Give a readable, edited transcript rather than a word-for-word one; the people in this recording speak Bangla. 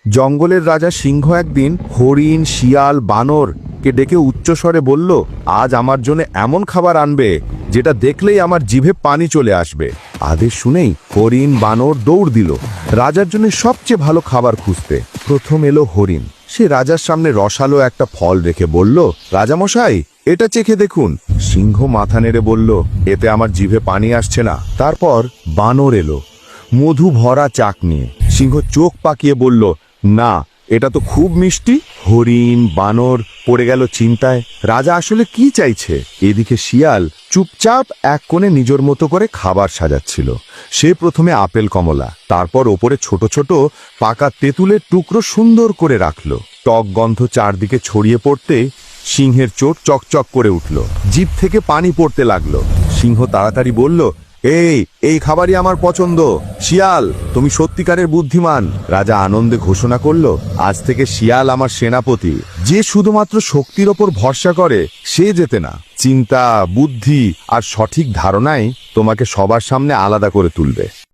জঙ্গলের রাজা সিংহ একদিন হরিণ শিয়াল বানরকে ডেকে উচ্চস্বরে বলল, আজ আমার জন্য এমন খাবার আনবে যেটা দেখলেই আমার জিভে পানি চলে আসবে। আদেশ শুনেই হরিণ বানর দৌড় দিল রাজার জন্য সবচেয়ে ভালো খাবার খুঁজতে। প্রথম এলো হরিণ। সে রাজার সামনে রসালো একটা ফল রেখে বলল, রাজামশাই, এটা চেখে দেখুন। সিংহ মাথা নেড়ে বলল, এতে আমার জিভে পানি আসছে না। তারপর বানর এলো মধু ভরা চাক নিয়ে। সিংহ চোখ পাকিয়ে বলল, না, এটা তো খুব মিষ্টি। হরিণ বানর পড়ে গেল চিন্তায়, রাজা আসলে কি চাইছে। এদিকে শিয়াল চুপচাপ এক কোণে নিজের মতো করে খাবার সাজাচ্ছিল। সে প্রথমে আপেল কমলা, তারপর ওপরে ছোট ছোট পাকা তেঁতুলের টুকরো সুন্দর করে রাখলো। টক গন্ধ চারদিকে ছড়িয়ে পড়তে সিংহের চোট চকচক করে উঠল, জিভ থেকে পানি পড়তে লাগলো। সিংহ তাড়াতাড়ি বলল, এই খাবারই আমার পছন্দ। শিয়াল, তুমি সত্যিকারের বুদ্ধিমান। রাজা আনন্দে ঘোষণা করল, আজ থেকে শিয়াল আমার সেনাপতি। যে শুধুমাত্র শক্তির ওপর ভরসা করে সে জেতে না, চিন্তা বুদ্ধি আর সঠিক ধারণাই তোমাকে সবার সামনে আলাদা করে তুলবে।